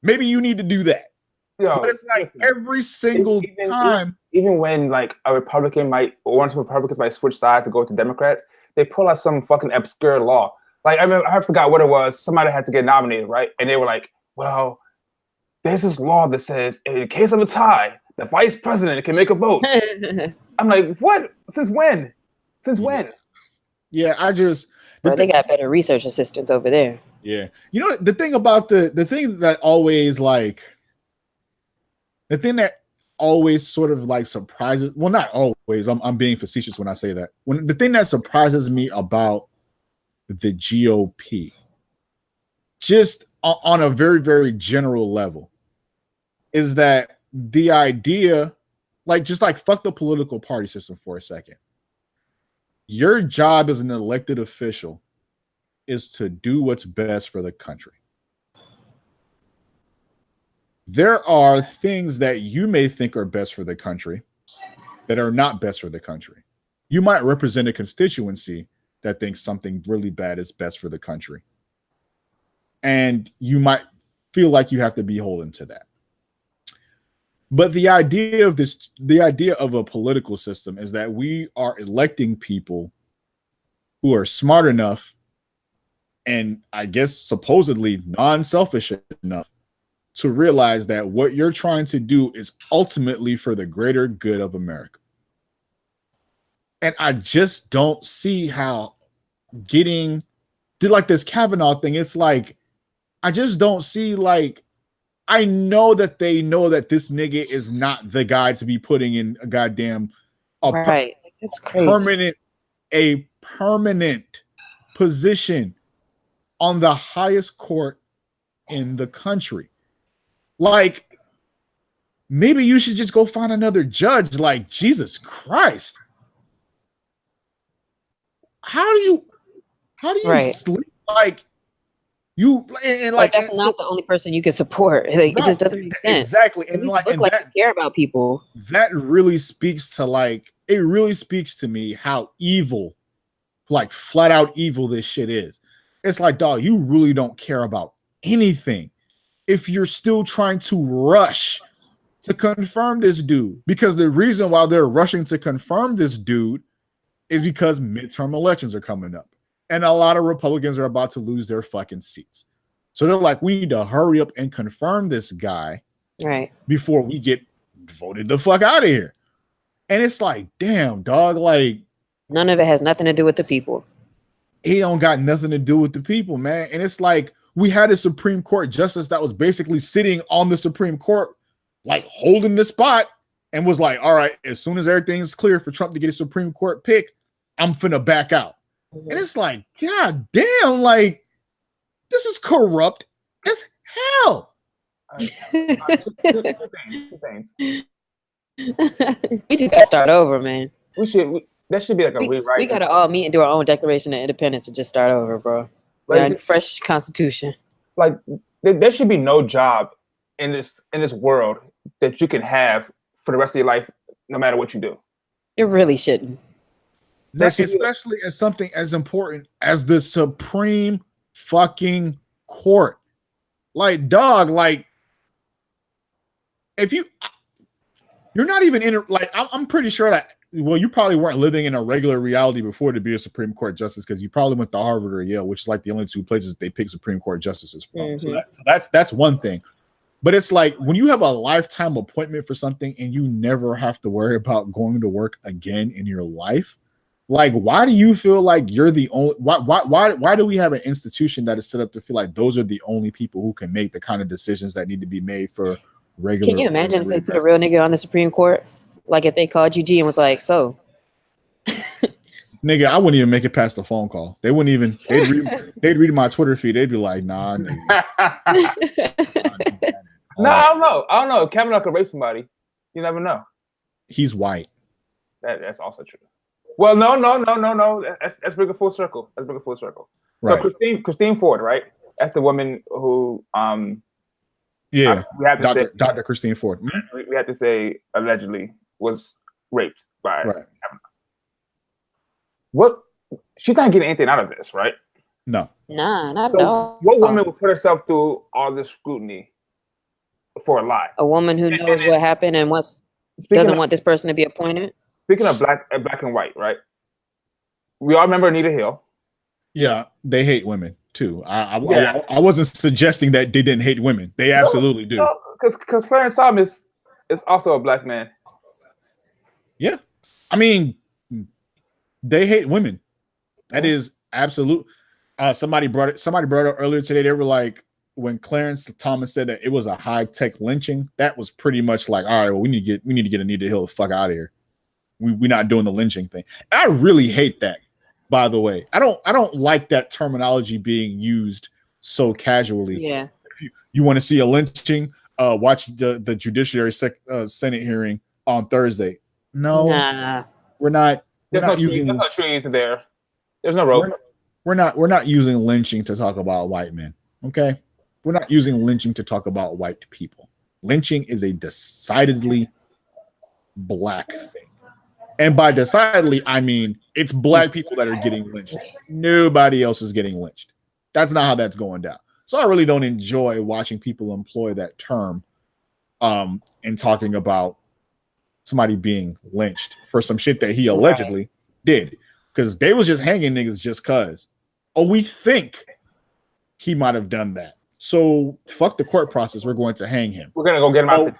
S1: Maybe you need to do that.
S2: Yo,
S1: but it's like every single time.
S2: Even when like one of the Republicans might switch sides to go to Democrats, they pull out some fucking obscure law. Like, I forgot what it was. Somebody had to get nominated, right? And they were like, well, there's this law that says in case of a tie, the vice president can make a vote. I'm like, what? Since when? Yeah,
S3: they got better research assistants over there.
S1: Yeah. The thing about the thing that always like, the thing that always sort of like surprises, well, not always, I'm being facetious when I say that. The thing that surprises me about the GOP, just on a very, very general level, is that the idea, like, just like fuck the political party system for a second. Your job as an elected official is to do what's best for the country. There are things that you may think are best for the country that are not best for the country. You might represent a constituency that thinks something really bad is best for the country. And you might feel like you have to be beholden to that. But the idea of a political system is that we are electing people who are smart enough and, I guess, supposedly non-selfish enough to realize that what you're trying to do is ultimately for the greater good of America. And I just don't see how getting like this Kavanaugh thing, it's like, I just don't see, like, I know that they know that this nigga is not the guy to be putting in a goddamn
S3: right. It's crazy.
S1: A permanent position on the highest court in the country. Like, maybe you should just go find another judge. Like, Jesus Christ. How do you
S3: right.
S1: sleep? Like, you and like
S3: that's not the only person you can support. Like, it just doesn't make sense.
S1: Exactly. And like,
S3: look like you care about people.
S1: That really speaks to, like, it really speaks to me how evil, like flat out evil this shit is. It's like, dog, you really don't care about anything if you're still trying to rush to confirm this dude. Because the reason why they're rushing to confirm this dude is because midterm elections are coming up. And a lot of Republicans are about to lose their fucking seats. So they're like, we need to hurry up and confirm this guy
S3: right
S1: before we get voted the fuck out of here. And it's like, damn, dog, like,
S3: none of it has nothing to do with the people.
S1: He don't got nothing to do with the people, man. And it's like, we had a Supreme Court justice that was basically sitting on the Supreme Court, like holding the spot, and was like, all right, as soon as everything's clear for Trump to get a Supreme Court pick, I'm finna back out. And it's like, God damn, like, this is corrupt as hell.
S2: Two things.
S3: We just gotta start over, man.
S2: That should be like a rewrite.
S3: We gotta all meet and do our own Declaration of Independence and just start over, bro. Like, fresh constitution.
S2: Like, there should be no job in this world that you can have for the rest of your life, no matter what you do.
S3: It really shouldn't.
S1: Especially as something as important as the Supreme fucking Court. Like, dog, like, if you're not even in like, I'm pretty sure that, well, you probably weren't living in a regular reality before to be a Supreme Court justice, because you probably went to Harvard or Yale, which is like the only two places they pick Supreme Court justices from.
S3: Mm-hmm.
S1: So that's one thing. But it's like, when you have a lifetime appointment for something and you never have to worry about going to work again in your life, like, why do you feel like you're the only? Why do we have an institution that is set up to feel like those are the only people who can make the kind of decisions that need to be made for regular?
S3: Can you imagine if they put a real nigga on the Supreme Court? Like, if they called you G and was like, so,
S1: nigga, I wouldn't even make it past the phone call. They wouldn't even. They'd read my Twitter feed. They'd be like, nah, nigga.
S2: No, I don't know. Kavanaugh could rape somebody. You never know.
S1: He's white.
S2: That's also true. Well, no. Let's bring it full circle.
S1: Right.
S2: So Christine Ford, right? That's the woman who,
S1: yeah,
S2: we have to say
S1: Dr. Christine Ford.
S2: We have to say allegedly was raped by Kavanaugh. What? She's not getting anything out of this, right?
S1: No.
S3: Nah, not at all.
S2: What woman would put herself through all this scrutiny for a lie?
S3: A woman who knows what happened and doesn't want this person to be appointed.
S2: Speaking of black and white, right? We all remember Anita Hill.
S1: Yeah, they hate women too. I wasn't suggesting that they didn't hate women. They absolutely do.
S2: Because Clarence Thomas is also a black man.
S1: Yeah, I mean, they hate women. That is absolute. Somebody brought it up earlier today. They were like, when Clarence Thomas said that it was a high-tech lynching, that was pretty much like, all right, well, we need to get Anita Hill the fuck out of here. We're not doing the lynching thing. I really hate that, by the way. I don't like that terminology being used so casually.
S3: Yeah.
S1: If you want to see a lynching, watch the judiciary Senate hearing on Thursday. No,
S3: Nah.
S1: we're not.
S2: There's no trees there. There's no rope.
S1: We're not using lynching to talk about white men. Okay, we're not using lynching to talk about white people. Lynching is a decidedly black thing. And by decidedly, I mean it's black people that are getting lynched. Nobody else is getting lynched. That's not how that's going down. So I really don't enjoy watching people employ that term in talking about somebody being lynched for some shit that he allegedly did. Because they was just hanging niggas just cause. Oh, we think he might have done that. So fuck the court process. We're going to hang him.
S2: We're gonna go get him out the jail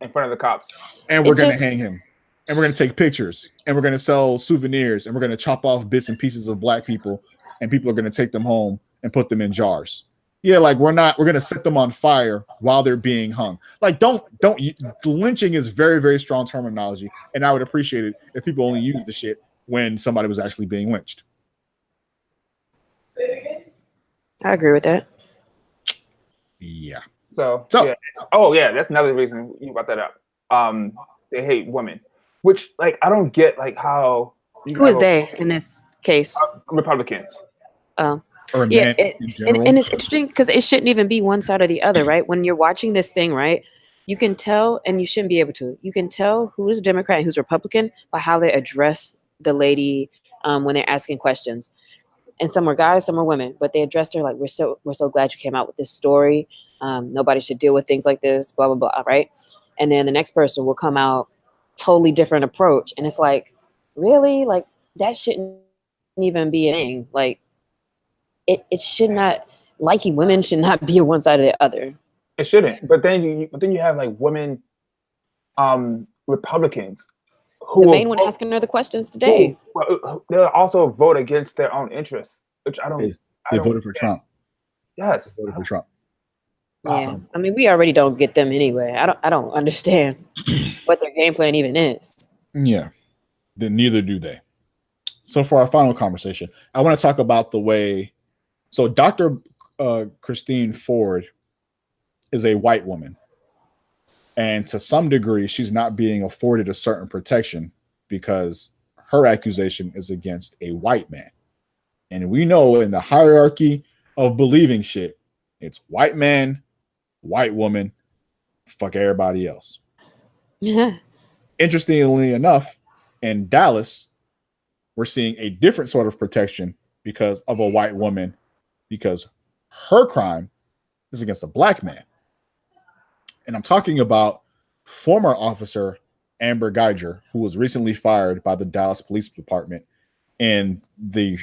S2: in front of the cops.
S1: And we're gonna hang him. And we're gonna take pictures. And we're gonna sell souvenirs. And we're gonna chop off bits and pieces of black people. And people are gonna take them home and put them in jars. Yeah, like we're gonna set them on fire while they're being hung. Like don't lynching is very, very strong terminology. And I would appreciate it if people only use the shit when somebody was actually being lynched.
S3: I agree with that.
S1: Yeah.
S2: So yeah. Oh yeah, that's another reason you brought that up. They hate women, which like I don't get like how.
S3: Who is they in this case?
S2: Republicans.
S3: Yeah, and it's interesting because it shouldn't even be one side or the other, right? When you're watching this thing, right, you can tell, and you shouldn't be able to. You can tell who is Democrat and who's Republican by how they address the lady when they're asking questions. And some were guys, some were women, but they addressed her like, we're so glad you came out with this story. Nobody should deal with things like this, blah, blah, blah, right? And then the next person will come out totally different approach. And it's like, really? Like, that shouldn't even be a thing. Like, it should not, liking women should not be on one side or the other.
S2: It shouldn't. But then you have like women Republicans.
S3: The main one asking her the questions today.
S2: They'll also vote against their own interests, which I don't.
S1: They voted for Trump.
S2: Yes,
S1: they voted for Trump.
S3: Yeah, I mean, we already don't get them anyway. I don't understand what their game plan even is.
S1: Yeah, then neither do they. So for our final conversation, I want to talk about the way. So Dr. Christine Ford is a white woman. And to some degree, she's not being afforded a certain protection because her accusation is against a white man. And we know in the hierarchy of believing shit, it's white man, white woman, fuck everybody else.
S3: Yeah.
S1: Interestingly enough, in Dallas, we're seeing a different sort of protection because of a white woman, because her crime is against a black man. And I'm talking about former officer Amber Guyger, who was recently fired by the Dallas Police Department in the,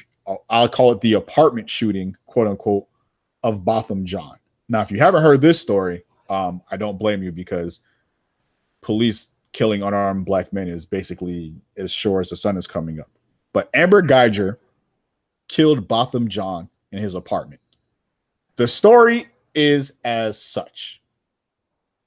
S1: I'll call it the apartment shooting, quote unquote, of Botham Jean. Now, if you haven't heard this story, I don't blame you because police killing unarmed black men is basically as sure as the sun is coming up. But Amber Guyger killed Botham Jean in his apartment. The story is as such.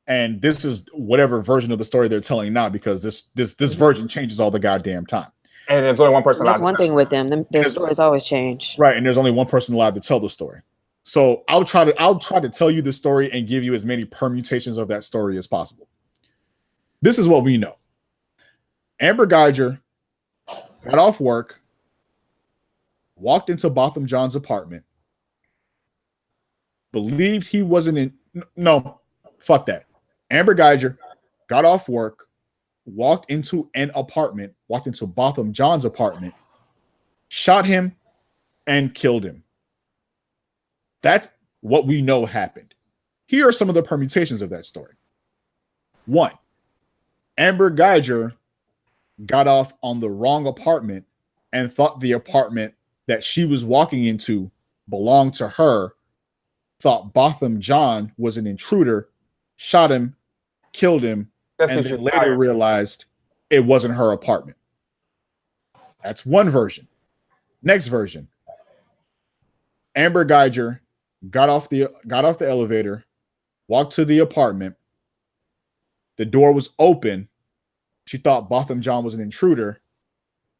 S1: And this is whatever version of the story they're telling now, because this version changes all the goddamn time.
S2: And there's only one person.
S3: That's one thing with them. Their stories always change.
S1: Right, and there's only one person allowed to tell the story. So I'll try to tell you the story and give you as many permutations of that story as possible. This is what we know. Amber Guyger got off work, walked into Botham Jean's apartment, believed he wasn't in. No, fuck that. Amber Guyger got off work, walked into Botham Jean's apartment, shot him, and killed him. That's what we know happened. Here are some of the permutations of that story. 1, Amber Guyger got off on the wrong apartment and thought the apartment that she was walking into belonged to her, thought Botham Jean was an intruder, shot him, killed him, and then later realized it wasn't her apartment. That's one version. Next version. Amber Guyger got off the elevator, walked to the apartment. The door was open. She thought Botham Jean was an intruder.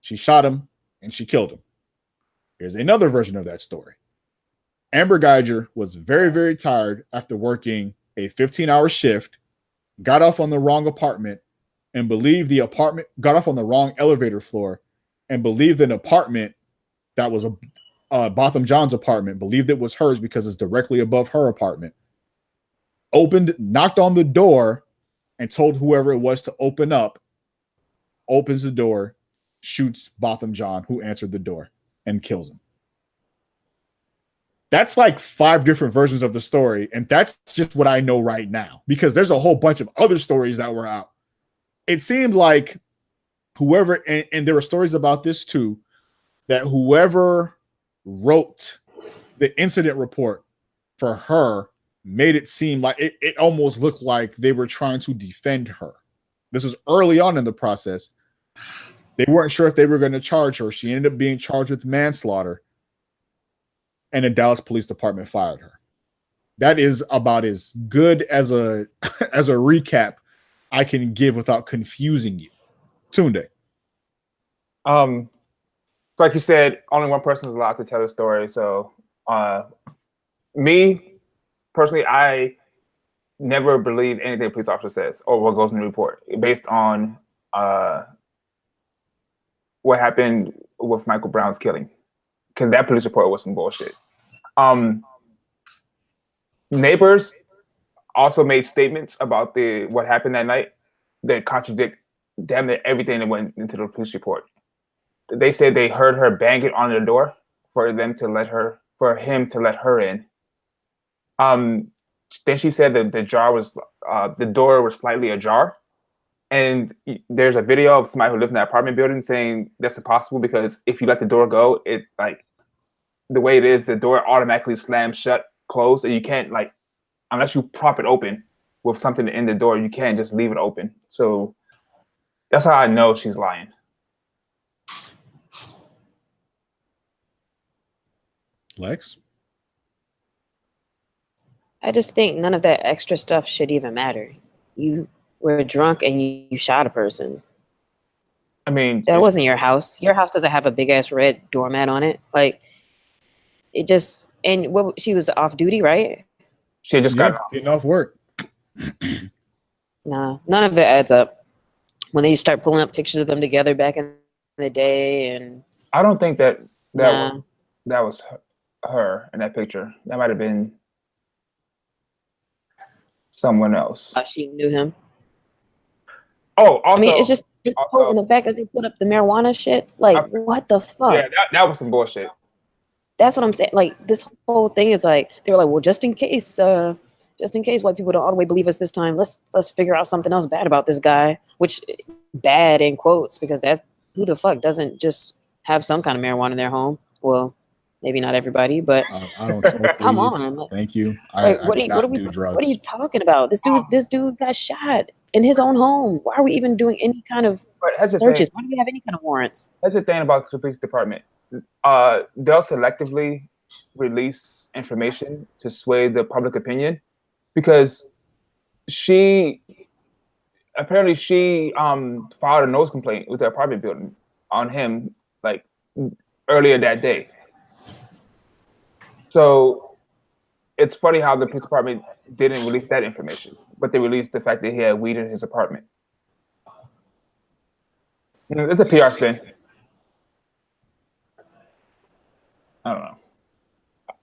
S1: She shot him and she killed him. Here's another version of that story. Amber Guyger was very, very tired after working a 15-hour shift, got off on the wrong apartment, and believed the apartment got off on the wrong elevator floor, and believed an apartment that was a Botham Jean's apartment, believed it was hers because it's directly above her apartment. Knocked on the door, and told whoever it was to open up. Opens the door, shoots Botham Jean, who answered the door, and kills him. That's like 5 different versions of the story, and that's just what I know right now, because there's a whole bunch of other stories that were out. It seemed like whoever, and there were stories about this too, that whoever wrote the incident report for her made it seem like it almost looked like they were trying to defend her. This was early on in the process. They weren't sure if they were going to charge her. She ended up being charged with manslaughter, and the Dallas Police Department fired her. That is about as good as a recap I can give without confusing you. Tunde.
S2: Like you said, only one person is allowed to tell the story. So, me personally, I never believe anything a police officer says or what goes in the report based on what happened with Michael Brown's killing, because that police report was some bullshit. Neighbors also made statements about what happened that night that contradict damn near everything that went into the police report. They said they heard her bang it on the door for him to let her in. Then she said that the door was slightly ajar. And there's a video of somebody who lived in that apartment building saying that's impossible because if you let the door go, it like the way it is, the door automatically slams shut, closed, and you can't unless you prop it open with something in the door, you can't just leave it open. So that's how I know she's lying.
S1: Lex?
S3: I just think none of that extra stuff should even matter. You were drunk and you shot a person.
S2: I mean,
S3: that wasn't your house. Your house doesn't have a big ass red doormat on it. Like, it just, and what, she was off duty, right?
S2: She just got
S1: getting off work.
S3: Nah, none of it adds up. When they start pulling up pictures of them together back in the day, and
S2: I don't think that was her in that picture. That might have been someone else.
S3: She knew him.
S2: Oh, also,
S3: I mean, it's just the fact that they put up the marijuana shit. Like, what the fuck?
S2: Yeah, that was some bullshit.
S3: That's what I'm saying. Like, this whole thing is like, they were like, well, just in case white people don't all the way believe us this time, let's figure out something else bad about this guy. Which, bad in quotes, because who the fuck doesn't just have some kind of marijuana in their home? Well, maybe not everybody, but
S1: I don't smoke.
S3: Come on.
S1: Thank you.
S3: What are you talking about? This dude got shot in his own home. Why are we even doing any kind of searches? Why do we have any kind of warrants?
S2: That's the thing about the police department. They'll selectively release information to sway the public opinion, because she filed a noise complaint with the apartment building on him like earlier that day. So it's funny how the police department didn't release that information, but they released the fact that he had weed in his apartment. It's a PR spin. I don't know.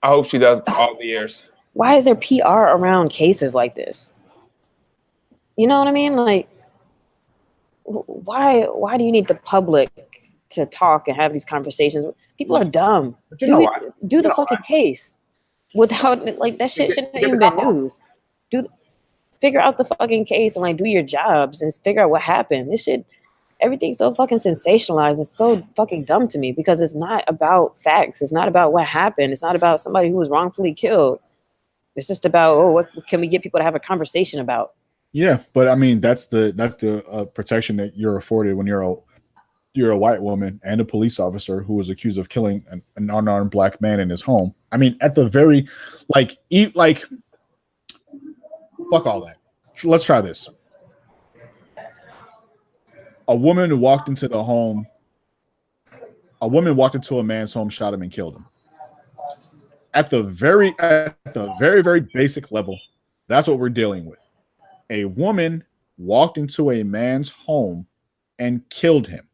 S2: I hope she does all the years.
S3: Why is there PR around cases like this? You know what I mean? Like, why do you need the public to talk and have these conversations? People are dumb. Do the fucking case without, like, that shit shouldn't even been news. Figure out the fucking case and, like, do your jobs and figure out what happened. This shit, everything's so fucking sensationalized. It's so fucking dumb to me, because it's not about facts. It's not about what happened. It's not about somebody who was wrongfully killed. It's just about, what can we get people to have a conversation about?
S1: Yeah, but I mean, that's the protection that you're afforded when you're a white woman and a police officer who was accused of killing an unarmed black man in his home. I mean, at the very, fuck all that. Let's try this. A woman walked into a man's home, shot him, and killed him. at the very very basic level, that's what we're dealing with. A woman walked into a man's home and killed him.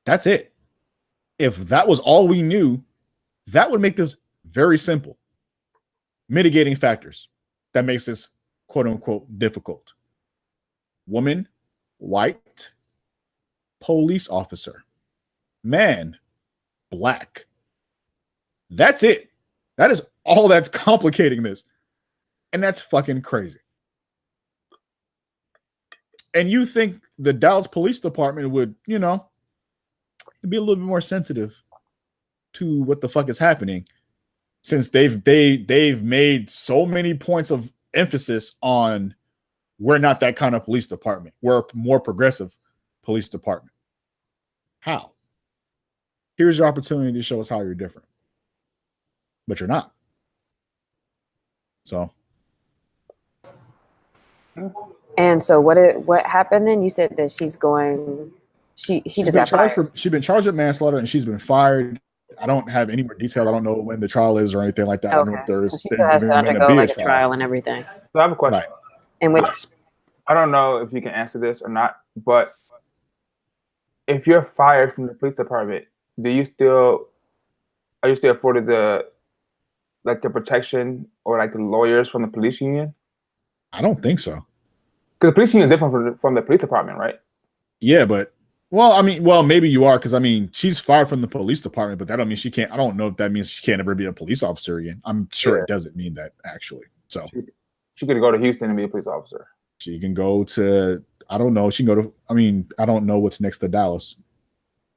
S1: That's it. If that was all we knew, that would make this very simple. Mitigating factors that makes this quote unquote difficult. Woman, white, police officer, man, black. That's it. That is all that's complicating this. And that's fucking crazy. And you think the Dallas Police Department would, you know, be a little bit more sensitive to what the fuck is happening, since they've made so many points of emphasis on we're not that kind of police department. We're a more progressive police department. How? Here's your opportunity to show us how you're different. But you're not. So.
S3: And so what happened then? You said that she's going. She's been
S1: charged with manslaughter and she's been fired. I don't have any more detail. I don't know when the trial is or anything like that.
S3: Okay.
S1: I don't know if there's
S3: she still has to undergo like a trial and everything.
S2: So I have a question.
S1: Right.
S3: In which
S2: I don't know if you can answer this or not, but if you're fired from the police department, are you still afforded the protection or like the lawyers from the police union?
S1: I don't think so.
S2: Because the police union is different from the police department, right?
S1: Yeah, but maybe you are, because I mean, she's fired from the police department, but that don't mean she can't. I don't know if that means she can't ever be a police officer again. I'm sure it doesn't mean that, actually. So
S2: she could go to Houston and be a police officer.
S1: She can go to, I don't know. She can go to, I don't know what's next to Dallas.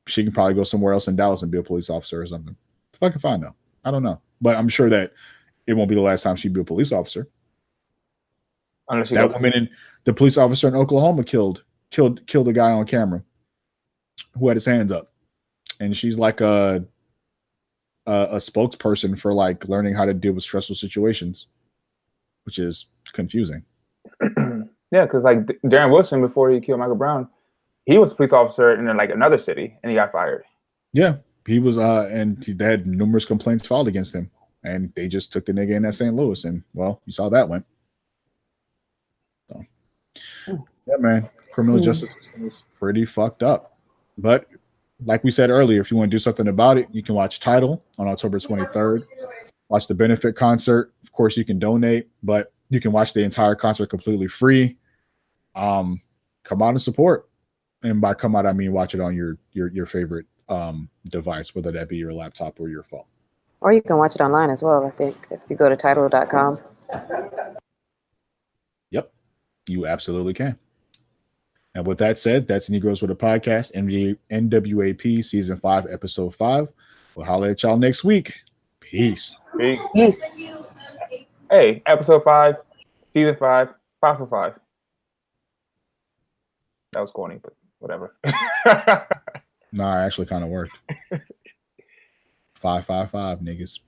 S1: She can probably go somewhere else in Dallas and be a police officer or something. Fucking fine though. I don't know, but I'm sure that it won't be the last time she'd be a police officer.
S2: Unless
S1: that woman in the police officer in Oklahoma killed a guy on camera who had his hands up, and she's like a spokesperson for like learning how to deal with stressful situations, which is confusing.
S2: Yeah, because like Darren Wilson, before he killed Michael Brown, he was a police officer in like another city and he got fired.
S1: Yeah, he was and they had numerous complaints filed against him, and they just took the nigga in at St. Louis, and well, you saw that went. So yeah, man, criminal justice system is pretty fucked up. But like we said earlier, if you want to do something about it, you can watch Tidal on October 23rd. Watch the benefit concert. Of course, you can donate, but you can watch the entire concert completely free. Come out and support. And by come out, I mean watch it on your favorite device, whether that be your laptop or your phone.
S3: Or you can watch it online as well, I think, if you go to Tidal.com.
S1: Yep, you absolutely can. And with that said, that's Negroes with a Podcast, NWAP Season 5, Episode 5. We'll holler at y'all next week. Peace.
S3: Peace.
S2: Hey, Episode 5, Season 5, 5 for 5. That was corny, but whatever.
S1: Nah, it actually kind of worked. 555, niggas.